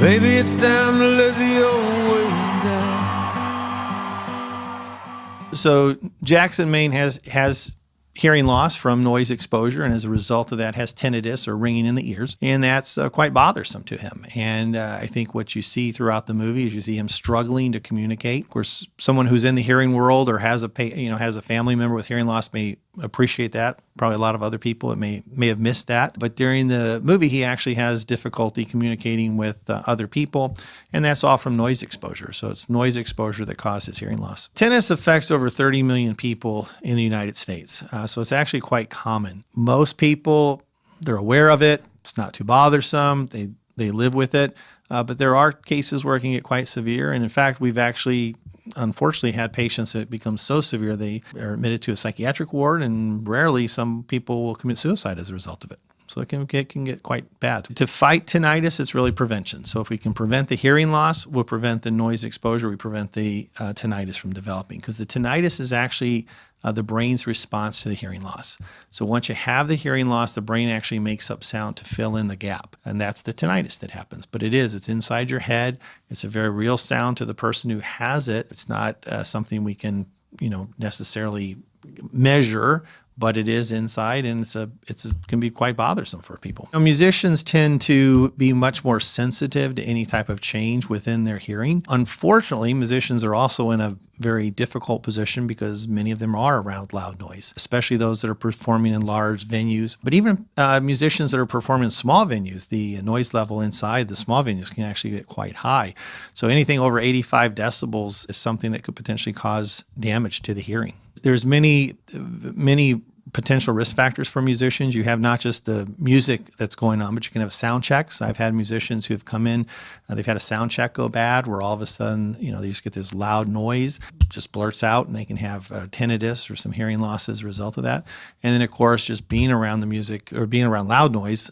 Maybe it's time to let the old ways die. So Jackson Maine has hearing loss from noise exposure, and as a result of that has tinnitus or ringing in the ears, and that's quite bothersome to him. And I think what you see throughout the movie is you see him struggling to communicate. Of course, someone who's in the hearing world or has a family member with hearing loss may appreciate that. Probably a lot of other people may have missed that. But during the movie, he actually has difficulty communicating with other people, and that's all from noise exposure. So it's noise exposure that causes hearing loss. Tinnitus affects over 30 million people in the United States. So it's actually quite common. Most people, they're aware of it. It's not too bothersome. They live with it. But there are cases where it can get quite severe. And in fact, we've actually unfortunately had patients that become so severe they are admitted to a psychiatric ward, and rarely some people will commit suicide as a result of it. So it can get quite bad. To fight tinnitus, it's really prevention. So if we can prevent the hearing loss, we'll prevent the noise exposure, we prevent the tinnitus from developing, because the tinnitus is actually the brain's response to the hearing loss. So once you have the hearing loss, the brain actually makes up sound to fill in the gap. And that's the tinnitus that happens. But it's inside your head. It's a very real sound to the person who has it. It's not something we can, necessarily measure, but it is inside, and it can be quite bothersome for people. Musicians tend to be much more sensitive to any type of change within their hearing. Unfortunately, musicians are also in a very difficult position because many of them are around loud noise, especially those that are performing in large venues. But even musicians that are performing in small venues, the noise level inside the small venues can actually get quite high. So anything over 85 decibels is something that could potentially cause damage to the hearing. There's many potential risk factors for musicians. You have not just the music that's going on, but you can have sound checks. I've had musicians who have come in, they've had a sound check go bad where all of a sudden, they just get this loud noise, just blurts out, and they can have tinnitus or some hearing loss as a result of that. And then, of course, just being around the music or being around loud noise,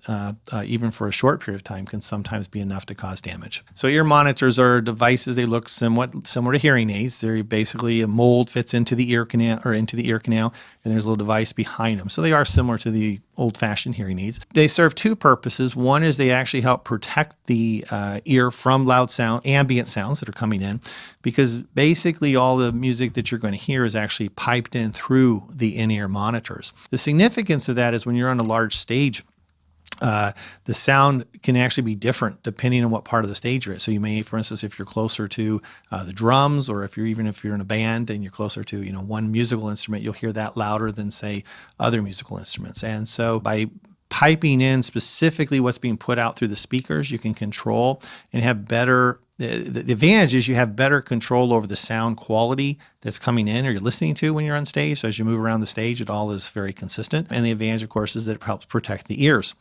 even for a short period of time, can sometimes be enough to cause damage. So ear monitors are devices. They look somewhat similar to hearing aids. They're basically a mold fits into the ear canal, and there's a little device behind them. So they are similar to the old-fashioned hearing aids. They serve two purposes. One is they actually help protect the ear from loud sound, ambient sounds that are coming in, because basically all the music that you're going to hear is actually piped in through the in-ear monitors. The significance of that is when you're on a large stage, the sound can actually be different depending on what part of the stage you're at. So you may, for instance, if you're closer to the drums, or if you're in a band and you're closer to one musical instrument, you'll hear that louder than, say, other musical instruments. And so by piping in specifically what's being put out through the speakers, you can control and have better. The advantage is you have better control over the sound quality that's coming in or you're listening to when you're on stage. So as you move around the stage, it all is very consistent. And the advantage, of course, is that it helps protect the ears.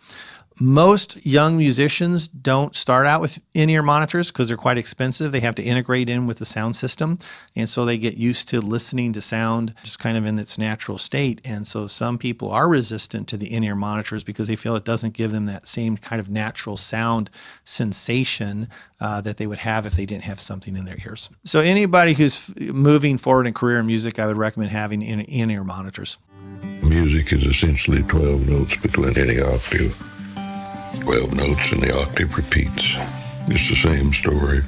Most young musicians don't start out with in-ear monitors because they're quite expensive. They have to integrate in with the sound system. And so they get used to listening to sound just kind of in its natural state. And so some people are resistant to the in-ear monitors because they feel it doesn't give them that same kind of natural sound sensation that they would have if they didn't have something in their ears. So anybody who's moving forward in career in music, I would recommend having in-ear monitors. Music is essentially 12 notes between any octave. 12 notes and the octave repeats. It's the same story,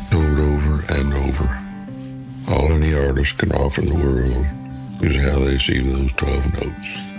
told over and over. All any artist can offer the world is how they see those 12 notes.